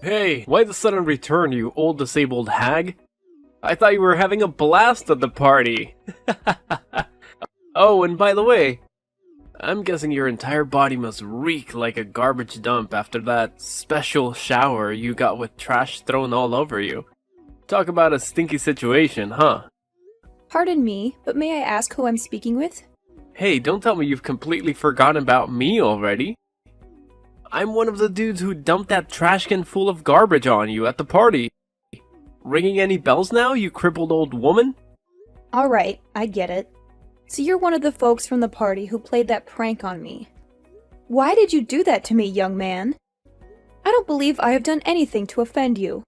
Hey, why the sudden return, you old disabled hag? I thought you were having a blast at the party. Oh, and by the way, I'm guessing your entire body must reek like a garbage dump after that special shower you got with trash thrown all over you. Talk about a stinky situation, huh? Pardon me, but may I ask who I'm speaking with? Hey, don't tell me you've completely forgotten about me already. I'm one of the dudes who dumped that trash can full of garbage on you at the party. Ringing any bells now, you crippled old woman? Alright, I get it. So you're one of the folks from the party who played that prank on me. Why did you do that to me, young man? I don't believe I have done anything to offend you.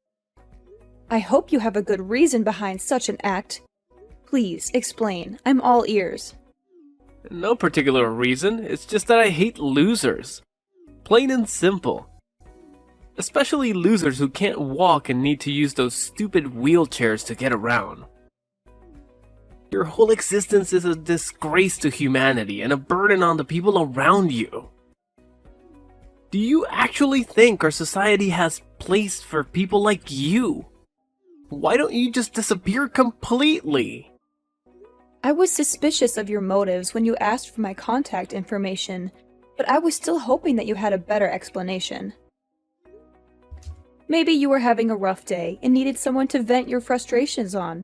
I hope you have a good reason behind such an act. Please, explain. I'm all ears. No particular reason, it's just that I hate losers. Plain and simple. Especially losers who can't walk and need to use those stupid wheelchairs to get around. Your whole existence is a disgrace to humanity and a burden on the people around you. Do you actually think our society has place for people like you? Why don't you just disappear completely? I was suspicious of your motives when you asked for my contact information, but I was still hoping that you had a better explanation. Maybe you were having a rough day and needed someone to vent your frustrations on.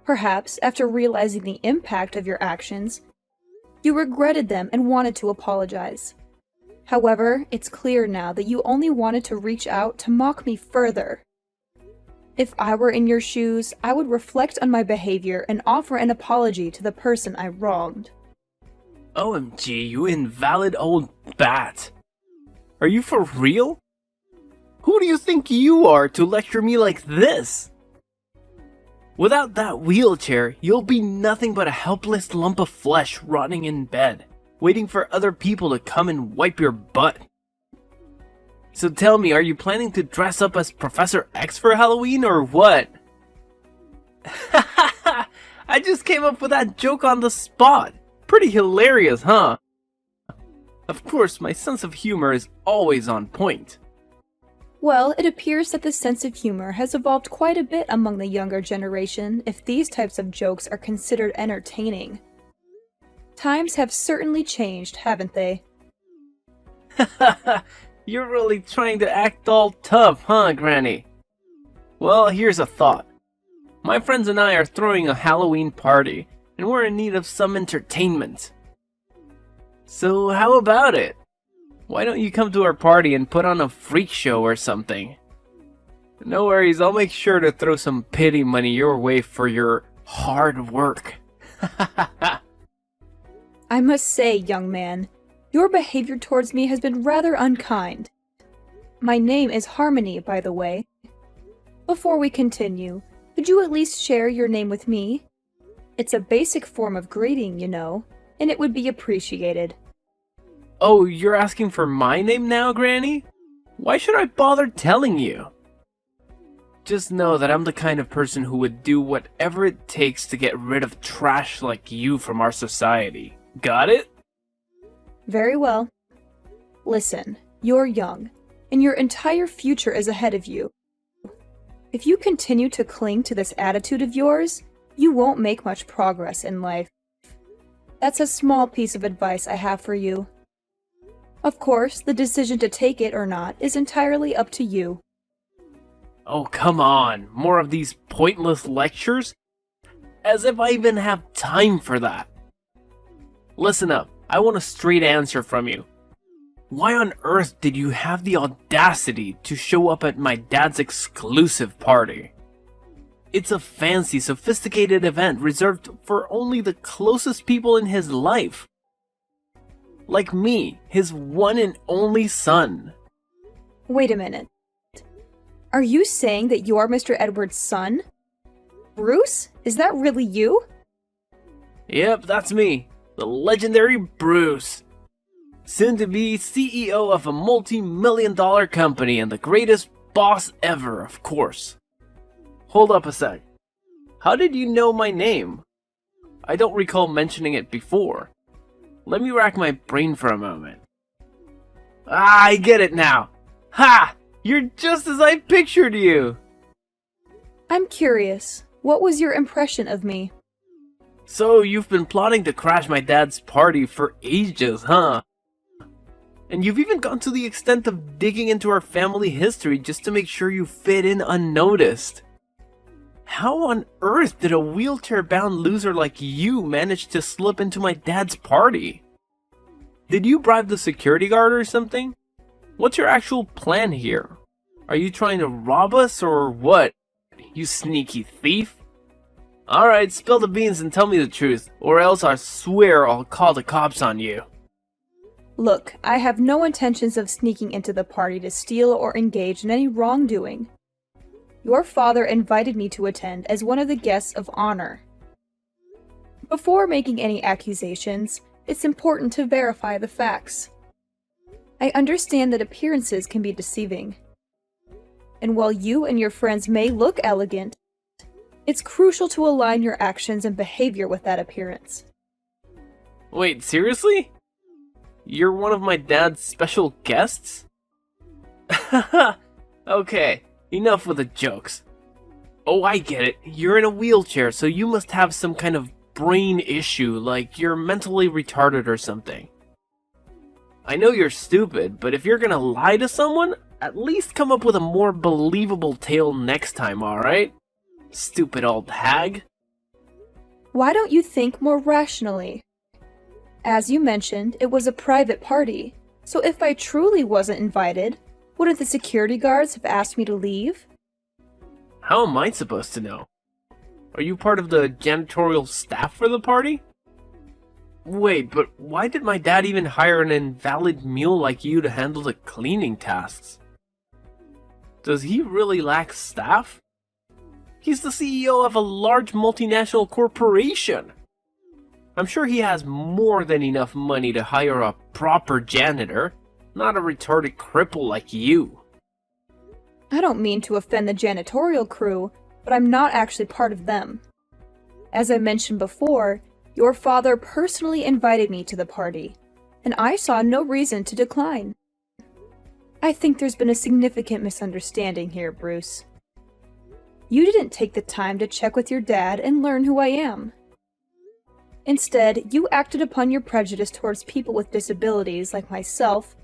Perhaps, after realizing the impact of your actions, you regretted them and wanted to apologize. However, it's clear now that you only wanted to reach out to mock me further. If I were in your shoes, I would reflect on my behavior and offer an apology to the person I wronged. OMG, you invalid old bat. Are you for real? Who do you think you are to lecture me like this? Without that wheelchair, you'll be nothing but a helpless lump of flesh rotting in bed, waiting for other people to come and wipe your butt. So tell me, are you planning to dress up as Professor X for Halloween or what? I just came up with that joke on the spot. Pretty hilarious, huh? Of course, my sense of humor is always on point. Well, it appears that the sense of humor has evolved quite a bit among the younger generation if these types of jokes are considered entertaining. Times have certainly changed, haven't they? You're really trying to act all tough, huh, Granny? Well, here's a thought. My friends and I are throwing a Halloween party, and we're in need of some entertainment. So how about it? Why don't you come to our party and put on a freak show or something? No worries, I'll make sure to throw some pity money your way for your hard work. I must say, young man, your behavior towards me has been rather unkind. My name is Harmony, by the way. Before we continue, could you at least share your name with me? It's a basic form of greeting, you know, and it would be appreciated. Oh, you're asking for my name now, Granny? Why should I bother telling you? Just know that I'm the kind of person who would do whatever it takes to get rid of trash like you from our society. Got it? Very well. Listen, you're young, and your entire future is ahead of you. If you continue to cling to this attitude of yours, you won't make much progress in life. That's a small piece of advice I have for you. Of course, the decision to take it or not is entirely up to you. Oh, come on. More of these pointless lectures? As if I even have time for that. Listen up. I want a straight answer from you. Why on earth did you have the audacity to show up at my dad's exclusive party? It's a fancy, sophisticated event reserved for only the closest people in his life. Like me, his one and only son. Wait a minute. Are you saying that you're Mr. Edwards' son? Bruce? Is that really you? Yep, that's me. The legendary Bruce. Soon to be CEO of a multi-million-dollar company and the greatest boss ever, of course. Hold up a sec. How did you know my name? I don't recall mentioning it before. Let me rack my brain for a moment. Ah, I get it now. Ha! You're just as I pictured you! I'm curious, what was your impression of me? So, you've been plotting to crash my dad's party for ages, huh? And you've even gone to the extent of digging into our family history just to make sure you fit in unnoticed. How on earth did a wheelchair-bound loser like you manage to slip into my dad's party? Did you bribe the security guard or something? What's your actual plan here? Are you trying to rob us or what? You sneaky thief? Alright, spill the beans and tell me the truth, or else I swear I'll call the cops on you. Look, I have no intentions of sneaking into the party to steal or engage in any wrongdoing. Your father invited me to attend as one of the guests of honor. Before making any accusations, it's important to verify the facts. I understand that appearances can be deceiving. And while you and your friends may look elegant, it's crucial to align your actions and behavior with that appearance. Wait, seriously? You're one of my dad's special guests? Okay, enough with the jokes. Oh, I get it. You're in a wheelchair, so you must have some kind of brain issue, like you're mentally retarded or something. I know you're stupid, but if you're gonna lie to someone, at least come up with a more believable tale next time, alright? Stupid old hag. Why don't you think more rationally? As you mentioned, it was a private party, so if I truly wasn't invited, wouldn't the security guards have asked me to leave? How am I supposed to know? Are you part of the janitorial staff for the party? Wait, but why did my dad even hire an invalid mule like you to handle the cleaning tasks? Does he really lack staff? He's the CEO of a large multinational corporation. I'm sure he has more than enough money to hire a proper janitor, not a retarded cripple like you. I don't mean to offend the janitorial crew, but I'm not actually part of them. As I mentioned before, your father personally invited me to the party, and I saw no reason to decline. I think there's been a significant misunderstanding here, Bruce. You didn't take the time to check with your dad and learn who I am. Instead, you acted upon your prejudice towards people with disabilities like myself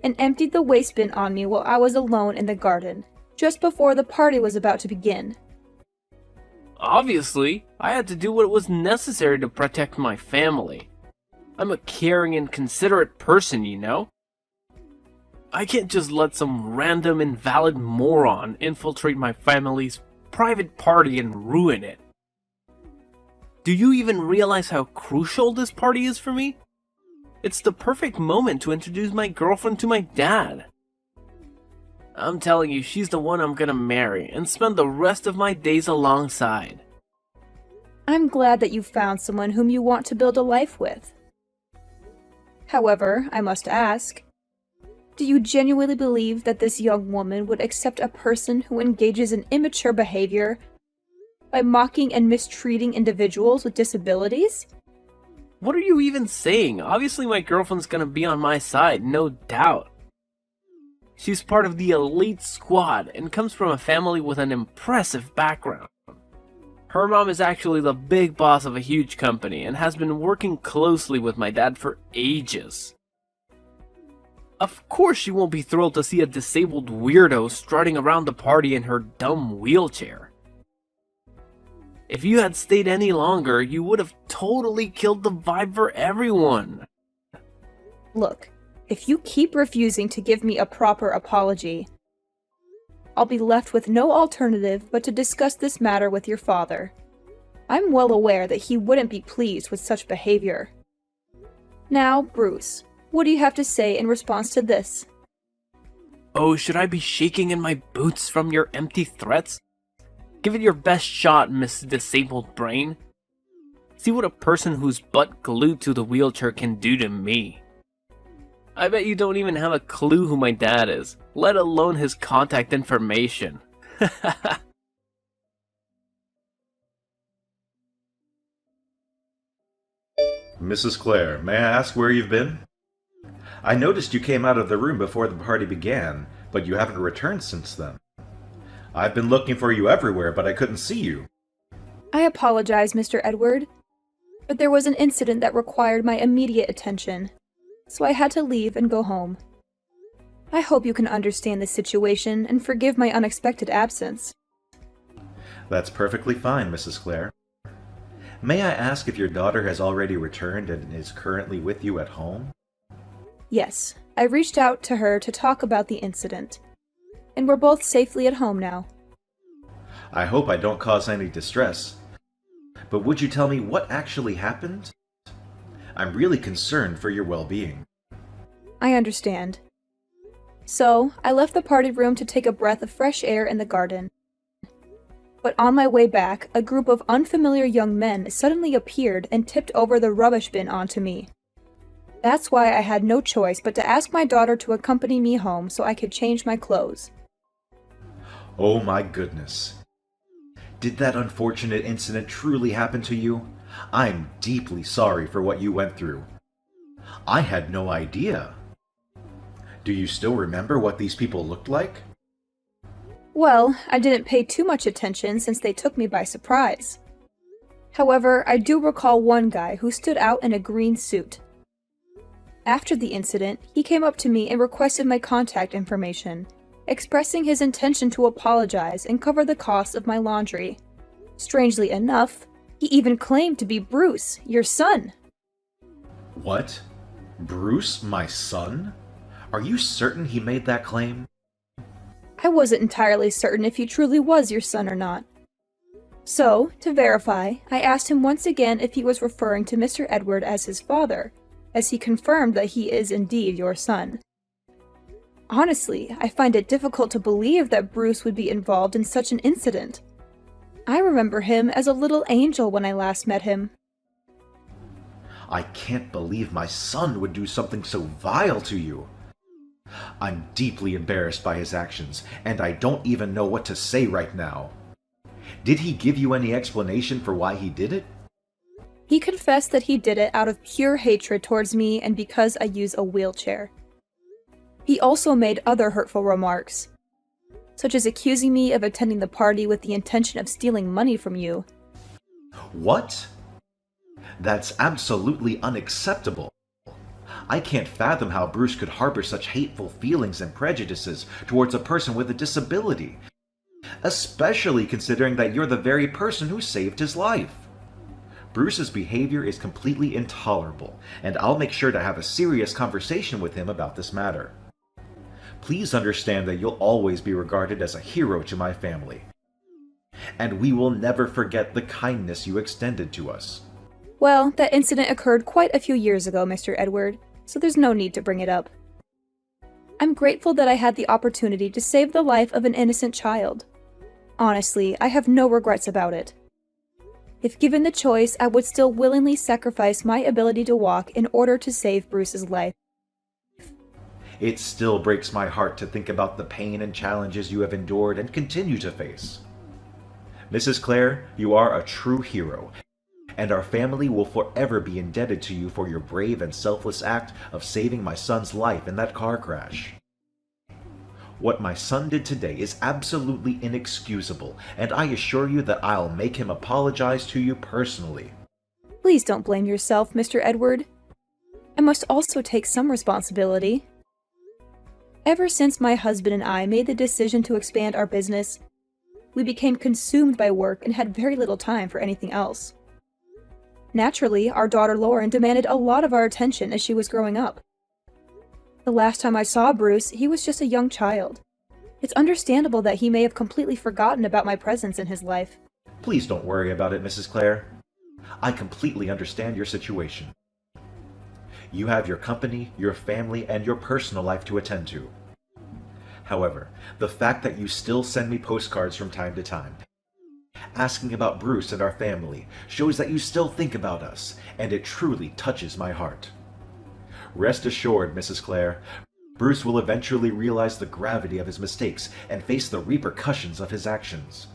and emptied the waste bin on me while I was alone in the garden, just before the party was about to begin. Obviously, I had to do what was necessary to protect my family. I'm a caring and considerate person, you know? I can't just let some random invalid moron infiltrate my family's private party and ruin it. Do you even realize how crucial this party is for me? It's the perfect moment to introduce my girlfriend to my dad. I'm telling you, she's the one I'm gonna marry and spend the rest of my days alongside. I'm glad that you found someone whom you want to build a life with. However, I must ask, do you genuinely believe that this young woman would accept a person who engages in immature behavior by mocking and mistreating individuals with disabilities? What are you even saying? Obviously my girlfriend's gonna be on my side, no doubt. She's part of the elite squad and comes from a family with an impressive background. Her mom is actually the big boss of a huge company and has been working closely with my dad for ages. Of course she won't be thrilled to see a disabled weirdo strutting around the party in her dumb wheelchair. If you had stayed any longer, you would have totally killed the vibe for everyone. Look, if you keep refusing to give me a proper apology, I'll be left with no alternative but to discuss this matter with your father. I'm well aware that he wouldn't be pleased with such behavior. Now, Bruce, what do you have to say in response to this? Oh, should I be shaking in my boots from your empty threats? Give it your best shot, Miss Disabled Brain. See what a person who's butt glued to the wheelchair can do to me. I bet you don't even have a clue who my dad is, let alone his contact information. Mrs. Clare, may I ask where you've been? I noticed you came out of the room before the party began, but you haven't returned since then. I've been looking for you everywhere, but I couldn't see you. I apologize, Mr. Edward, but there was an incident that required my immediate attention, so I had to leave and go home. I hope you can understand the situation and forgive my unexpected absence. That's perfectly fine, Mrs. Clare. May I ask if your daughter has already returned and is currently with you at home? Yes, I reached out to her to talk about the incident, and we're both safely at home now. I hope I don't cause any distress. But would you tell me what actually happened? I'm really concerned for your well-being. I understand. So, I left the party room to take a breath of fresh air in the garden. But on my way back, a group of unfamiliar young men suddenly appeared and tipped over the rubbish bin onto me. That's why I had no choice but to ask my daughter to accompany me home so I could change my clothes. Oh my goodness. Did that unfortunate incident truly happen to you? I'm deeply sorry for what you went through. I had no idea. Do you still remember what these people looked like? Well, I didn't pay too much attention since they took me by surprise. However, I do recall one guy who stood out in a green suit. After the incident, he came up to me and requested my contact information, expressing his intention to apologize and cover the costs of my laundry. Strangely enough, he even claimed to be Bruce, your son. What? Bruce, my son? Are you certain he made that claim? I wasn't entirely certain if he truly was your son or not. So, to verify, I asked him once again if he was referring to Mr. Edward as his father, as he confirmed that he is indeed your son. Honestly, I find it difficult to believe that Bruce would be involved in such an incident. I remember him as a little angel when I last met him. I can't believe my son would do something so vile to you. I'm deeply embarrassed by his actions, and I don't even know what to say right now. Did he give you any explanation for why he did it? He confessed that he did it out of pure hatred towards me and because I use a wheelchair. He also made other hurtful remarks, such as accusing me of attending the party with the intention of stealing money from you. What? That's absolutely unacceptable. I can't fathom how Bruce could harbor such hateful feelings and prejudices towards a person with a disability, especially considering that you're the very person who saved his life. Bruce's behavior is completely intolerable, and I'll make sure to have a serious conversation with him about this matter. Please understand that you'll always be regarded as a hero to my family, and we will never forget the kindness you extended to us. Well, that incident occurred quite a few years ago, Mr. Edward, so there's no need to bring it up. I'm grateful that I had the opportunity to save the life of an innocent child. Honestly, I have no regrets about it. If given the choice, I would still willingly sacrifice my ability to walk in order to save Bruce's life. It still breaks my heart to think about the pain and challenges you have endured and continue to face. Mrs. Clare, you are a true hero, and our family will forever be indebted to you for your brave and selfless act of saving my son's life in that car crash. What my son did today is absolutely inexcusable, and I assure you that I'll make him apologize to you personally. Please don't blame yourself, Mr. Edward. I must also take some responsibility. Ever since my husband and I made the decision to expand our business, we became consumed by work and had very little time for anything else. Naturally, our daughter Lauren demanded a lot of our attention as she was growing up. The last time I saw Bruce, he was just a young child. It's understandable that he may have completely forgotten about my presence in his life. Please don't worry about it, Mrs. Clare. I completely understand your situation. You have your company, your family, and your personal life to attend to. However, the fact that you still send me postcards from time to time, asking about Bruce and our family, shows that you still think about us, and it truly touches my heart. Rest assured, Mrs. Clare, Bruce will eventually realize the gravity of his mistakes and face the repercussions of his actions.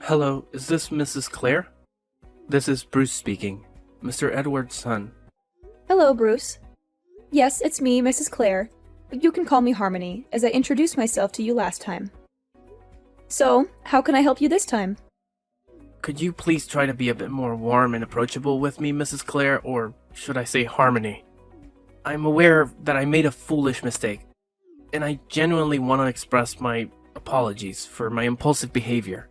Hello, is this Mrs. Clare? This is Bruce speaking. Mr. Edward's son. Hello, Bruce. Yes, it's me, Mrs. Clare, but you can call me Harmony, as I introduced myself to you last time. So, how can I help you this time? Could you please try to be a bit more warm and approachable with me, Mrs. Clare, or should I say Harmony? I'm aware that I made a foolish mistake, and I genuinely want to express my apologies for my impulsive behavior.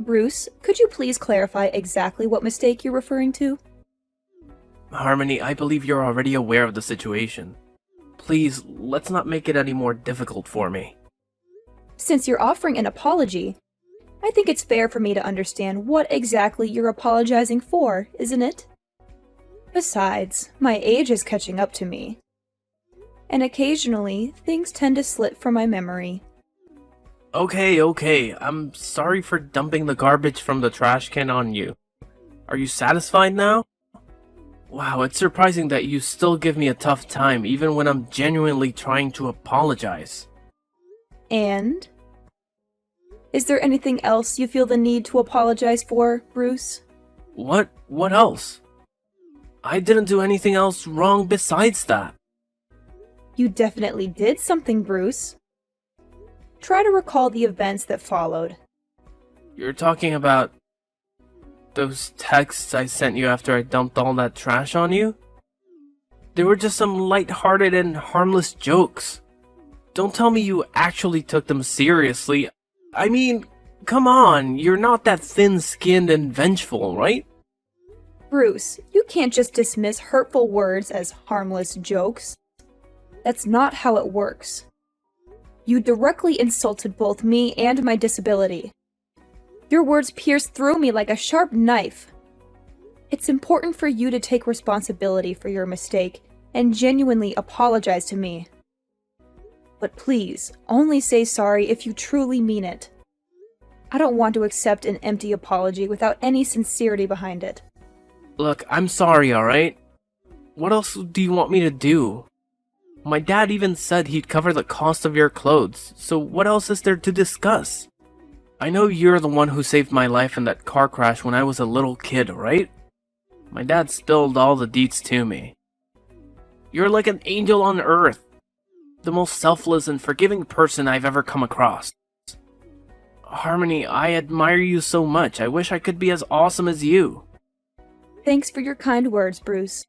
Bruce, could you please clarify exactly what mistake you're referring to? Harmony, I believe you're already aware of the situation. Please, let's not make it any more difficult for me. Since you're offering an apology, I think it's fair for me to understand what exactly you're apologizing for, isn't it? Besides, my age is catching up to me, and occasionally things tend to slip from my memory. Okay, I'm sorry for dumping the garbage from the trash can on you. Are you satisfied now? Wow, it's surprising that you still give me a tough time even when I'm genuinely trying to apologize. And? Is there anything else you feel the need to apologize for, Bruce? What else? I didn't do anything else wrong besides that. You definitely did something, Bruce. Try to recall the events that followed. You're talking about those texts I sent you after I dumped all that trash on you? They were just some light-hearted and harmless jokes. Don't tell me you actually took them seriously. I mean, come on, you're not that thin-skinned and vengeful, right? Bruce, you can't just dismiss hurtful words as harmless jokes. That's not how it works. You directly insulted both me and my disability. Your words pierced through me like a sharp knife. It's important for you to take responsibility for your mistake and genuinely apologize to me. But please, only say sorry if you truly mean it. I don't want to accept an empty apology without any sincerity behind it. Look, I'm sorry, alright? What else do you want me to do? My dad even said he'd cover the cost of your clothes, so what else is there to discuss? I know you're the one who saved my life in that car crash when I was a little kid, right? My dad spilled all the deets to me. You're like an angel on earth. The most selfless and forgiving person I've ever come across. Harmony, I admire you so much. I wish I could be as awesome as you. Thanks for your kind words, Bruce.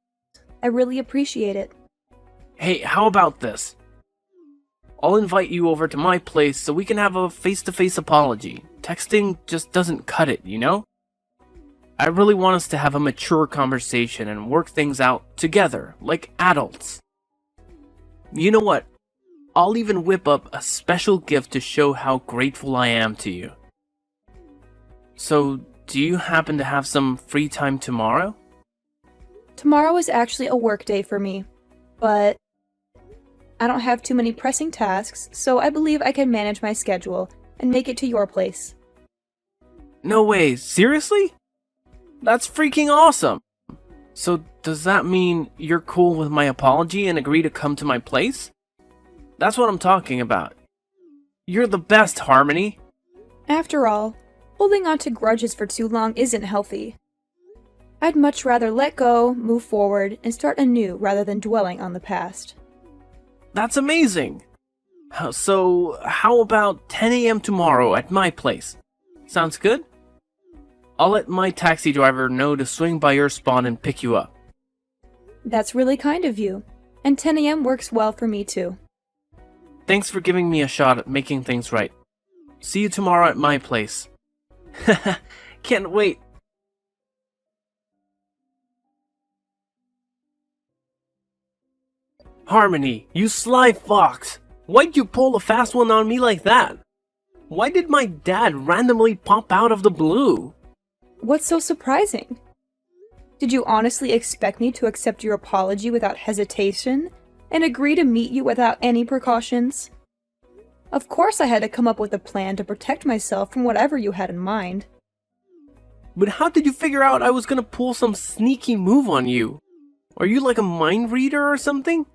I really appreciate it. Hey, how about this? I'll invite you over to my place so we can have a face-to-face apology. Texting just doesn't cut it, you know? I really want us to have a mature conversation and work things out together, like adults. You know what? I'll even whip up a special gift to show how grateful I am to you. So, do you happen to have some free time tomorrow? Tomorrow is actually a work day for me, but I don't have too many pressing tasks, so I believe I can manage my schedule and make it to your place. No way, seriously? That's freaking awesome! So does that mean you're cool with my apology and agree to come to my place? That's what I'm talking about. You're the best, Harmony! After all, holding on to grudges for too long isn't healthy. I'd much rather let go, move forward, and start anew rather than dwelling on the past. That's amazing! So, how about 10 a.m. tomorrow at my place? Sounds good? I'll let my taxi driver know to swing by your spot and pick you up. That's really kind of you, and 10 a.m. works well for me too. Thanks for giving me a shot at making things right. See you tomorrow at my place. Can't wait. Harmony, you sly fox! Why'd you pull a fast one on me like that? Why did my dad randomly pop out of the blue? What's so surprising? Did you honestly expect me to accept your apology without hesitation and agree to meet you without any precautions? Of course I had to come up with a plan to protect myself from whatever you had in mind. But how did you figure out I was gonna pull some sneaky move on you? Are you like a mind reader or something?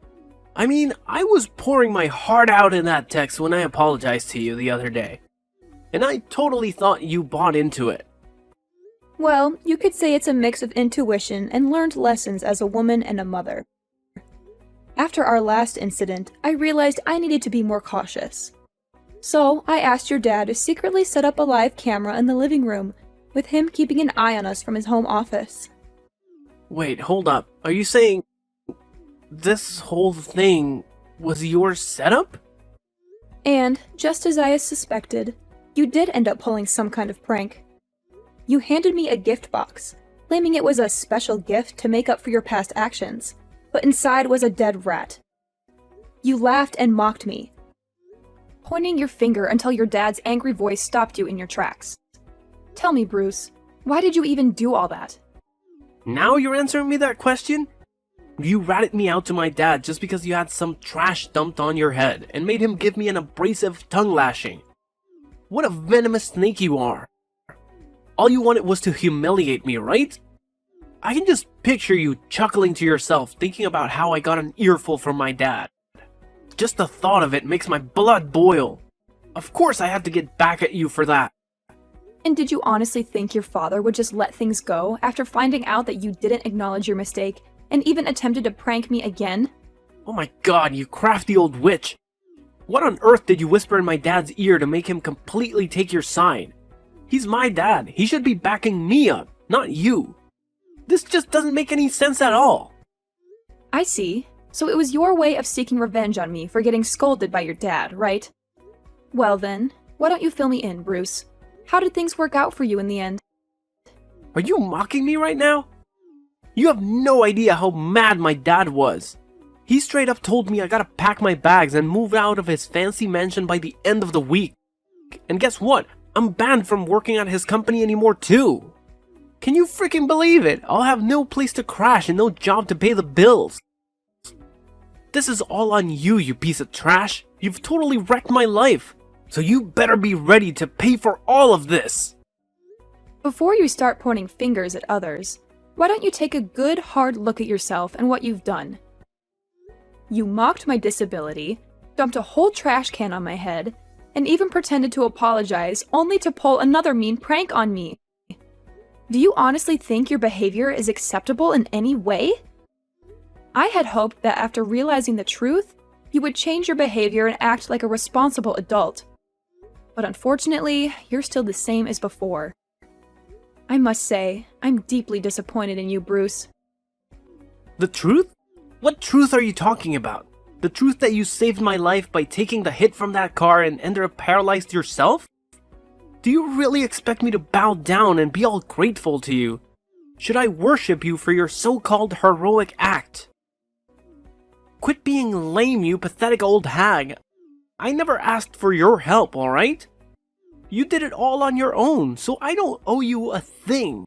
I mean, I was pouring my heart out in that text when I apologized to you the other day. And I totally thought you bought into it. Well, you could say it's a mix of intuition and learned lessons as a woman and a mother. After our last incident, I realized I needed to be more cautious. So, I asked your dad to secretly set up a live camera in the living room, with him keeping an eye on us from his home office. Wait, hold up. Are you saying this whole thing was your setup? And, just as I had suspected, you did end up pulling some kind of prank. You handed me a gift box, claiming it was a special gift to make up for your past actions, but inside was a dead rat. You laughed and mocked me, pointing your finger until your dad's angry voice stopped you in your tracks. Tell me, Bruce, why did you even do all that? Now you're answering me that question? You ratted me out to my dad just because you had some trash dumped on your head and made him give me an abrasive tongue lashing. What a venomous snake you are. All you wanted was to humiliate me, right? I can just picture you chuckling to yourself thinking about how I got an earful from my dad. Just the thought of it makes my blood boil. Of course I had to get back at you for that. And did you honestly think your father would just let things go after finding out that you didn't acknowledge your mistake and even attempted to prank me again? Oh my god, you crafty old witch. What on earth did you whisper in my dad's ear to make him completely take your side? He's my dad. He should be backing me up, not you. This just doesn't make any sense at all. I see. So it was your way of seeking revenge on me for getting scolded by your dad, right? Well then, why don't you fill me in, Bruce? How did things work out for you in the end? Are you mocking me right now? You have no idea how mad my dad was. He straight up told me I gotta pack my bags and move out of his fancy mansion by the end of the week. And guess what? I'm banned from working at his company anymore too. Can you freaking believe it? I'll have no place to crash and no job to pay the bills. This is all on you, you piece of trash. You've totally wrecked my life. So you better be ready to pay for all of this. Before you start pointing fingers at others, why don't you take a good hard look at yourself and what you've done? You mocked my disability, dumped a whole trash can on my head, and even pretended to apologize only to pull another mean prank on me. Do you honestly think your behavior is acceptable in any way? I had hoped that after realizing the truth, you would change your behavior and act like a responsible adult. But unfortunately, you're still the same as before. I must say, I'm deeply disappointed in you, Bruce. The truth? What truth are you talking about? The truth that you saved my life by taking the hit from that car and ended up paralyzed yourself? Do you really expect me to bow down and be all grateful to you? Should I worship you for your so-called heroic act? Quit being lame, you pathetic old hag. I never asked for your help, alright? You did it all on your own, so I don't owe you a thing.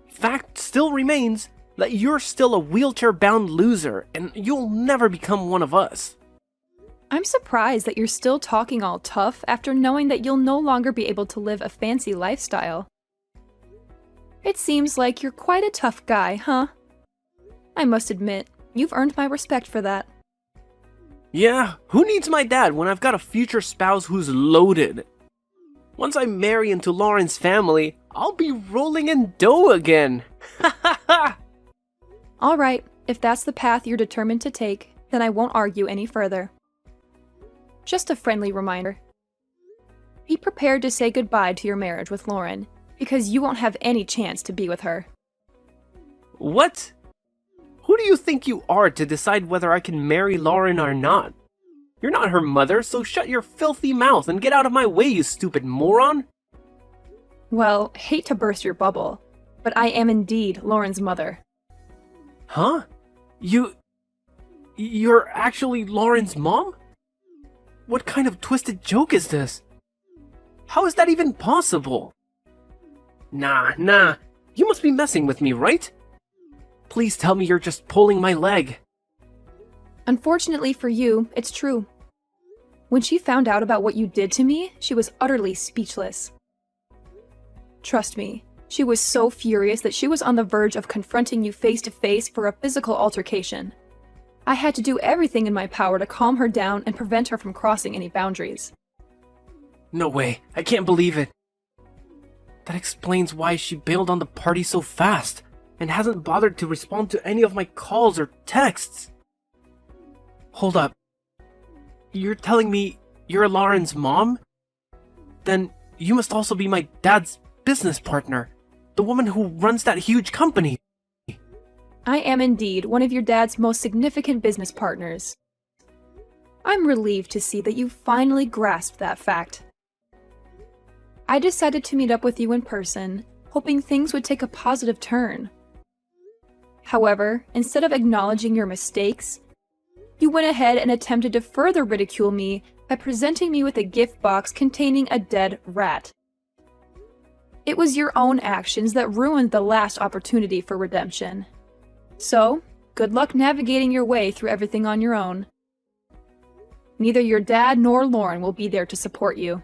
Fact still remains that you're still a wheelchair-bound loser, and you'll never become one of us. I'm surprised that you're still talking all tough after knowing that you'll no longer be able to live a fancy lifestyle. It seems like you're quite a tough guy, huh? I must admit, you've earned my respect for that. Yeah, who needs my dad when I've got a future spouse who's loaded? Once I marry into Lauren's family, I'll be rolling in dough again. Ha ha ha! Alright, if that's the path you're determined to take, then I won't argue any further. Just a friendly reminder. Be prepared to say goodbye to your marriage with Lauren, because you won't have any chance to be with her. What? Who do you think you are to decide whether I can marry Lauren or not? You're not her mother, so shut your filthy mouth and get out of my way, you stupid moron! Well, hate to burst your bubble, but I am indeed Lauren's mother. Huh? You're actually Lauren's mom? What kind of twisted joke is this? How is that even possible? Nah, you must be messing with me, right? Please tell me you're just pulling my leg. Unfortunately for you, it's true. When she found out about what you did to me, she was utterly speechless. Trust me, she was so furious that she was on the verge of confronting you face to face for a physical altercation. I had to do everything in my power to calm her down and prevent her from crossing any boundaries. No way, I can't believe it. That explains why she bailed on the party so fast and hasn't bothered to respond to any of my calls or texts. Hold up. You're telling me you're Lauren's mom? Then you must also be my dad's business partner, the woman who runs that huge company. I am indeed one of your dad's most significant business partners. I'm relieved to see that you finally grasped that fact. I decided to meet up with you in person, hoping things would take a positive turn. However, instead of acknowledging your mistakes, you went ahead and attempted to further ridicule me by presenting me with a gift box containing a dead rat. It was your own actions that ruined the last opportunity for redemption. So, good luck navigating your way through everything on your own. Neither your dad nor Lauren will be there to support you.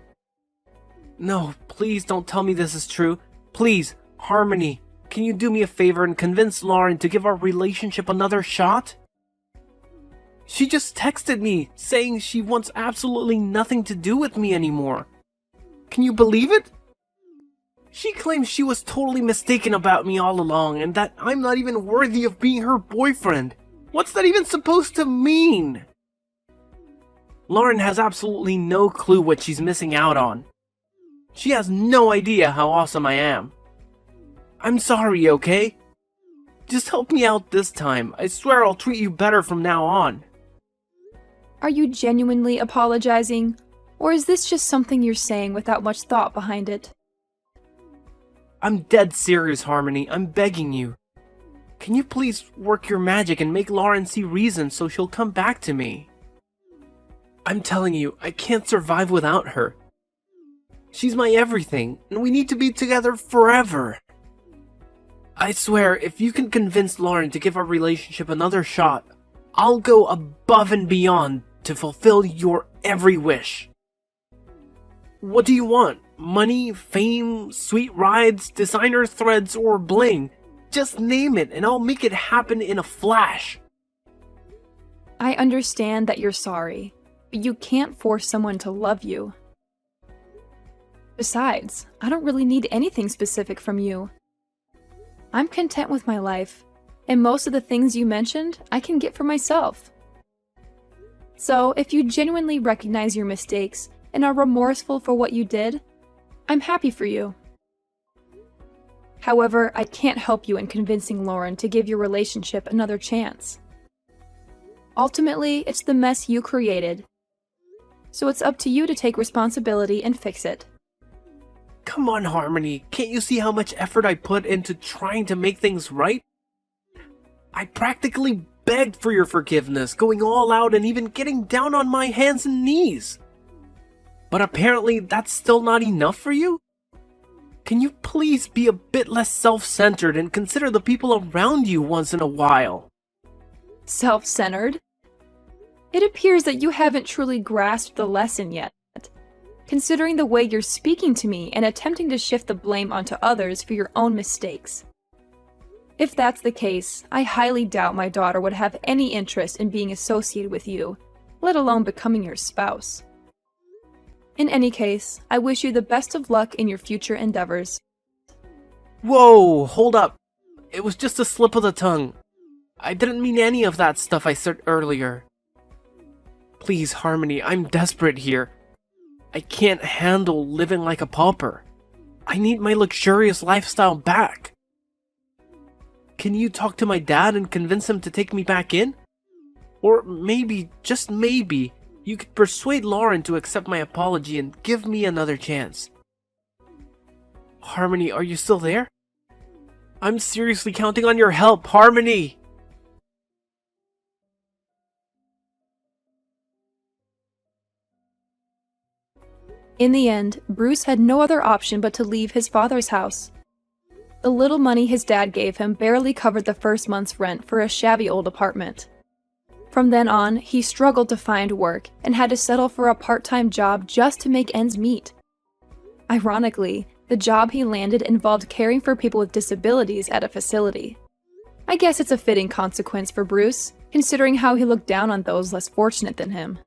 No, please don't tell me this is true. Please, Harmony, can you do me a favor and convince Lauren to give our relationship another shot? She just texted me saying she wants absolutely nothing to do with me anymore. Can you believe it? She claims she was totally mistaken about me all along and that I'm not even worthy of being her boyfriend. What's that even supposed to mean? Lauren has absolutely no clue what she's missing out on. She has no idea how awesome I am. I'm sorry, okay? Just help me out this time. I swear I'll treat you better from now on. Are you genuinely apologizing, or is this just something you're saying without much thought behind it? I'm dead serious, Harmony. I'm begging you. Can you please work your magic and make Lauren see reason so she'll come back to me? I'm telling you, I can't survive without her. She's my everything, and we need to be together forever. I swear, if you can convince Lauren to give our relationship another shot, I'll go above and beyond to fulfill your every wish. What do you want? Money, fame, sweet rides, designer threads, or bling? Just name it, and I'll make it happen in a flash. I understand that you're sorry, but you can't force someone to love you. Besides, I don't really need anything specific from you. I'm content with my life, and most of the things you mentioned, I can get for myself. So, if you genuinely recognize your mistakes and are remorseful for what you did, I'm happy for you. However, I can't help you in convincing Lauren to give your relationship another chance. Ultimately, it's the mess you created. So it's up to you to take responsibility and fix it. Come on, Harmony. Can't you see how much effort I put into trying to make things right? I practically begged for your forgiveness, going all out and even getting down on my hands and knees. But apparently that's still not enough for you? Can you please be a bit less self-centered and consider the people around you once in a while? Self-centered? It appears that you haven't truly grasped the lesson yet, considering the way you're speaking to me and attempting to shift the blame onto others for your own mistakes. If that's the case, I highly doubt my daughter would have any interest in being associated with you, let alone becoming your spouse. In any case, I wish you the best of luck in your future endeavors. Whoa, hold up. It was just a slip of the tongue. I didn't mean any of that stuff I said earlier. Please, Harmony, I'm desperate here. I can't handle living like a pauper. I need my luxurious lifestyle back. Can you talk to my dad and convince him to take me back in? Or maybe, just maybe, you could persuade Lauren to accept my apology and give me another chance. Harmony, are you still there? I'm seriously counting on your help, Harmony! In the end, Bruce had no other option but to leave his father's house. The little money his dad gave him barely covered the first month's rent for a shabby old apartment. From then on, he struggled to find work and had to settle for a part-time job just to make ends meet. Ironically, the job he landed involved caring for people with disabilities at a facility. I guess it's a fitting consequence for Bruce, considering how he looked down on those less fortunate than him.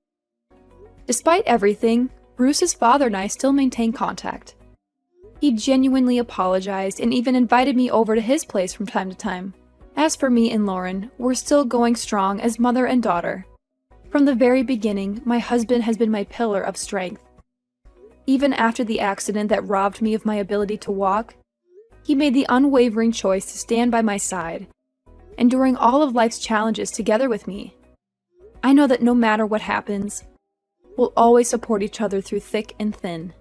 Despite everything, Bruce's father and I still maintain contact. He genuinely apologized and even invited me over to his place from time to time. As for me and Lauren, we're still going strong as mother and daughter. From the very beginning, my husband has been my pillar of strength. Even after the accident that robbed me of my ability to walk, he made the unwavering choice to stand by my side, enduring all of life's challenges together with me. I know that no matter what happens, we'll always support each other through thick and thin.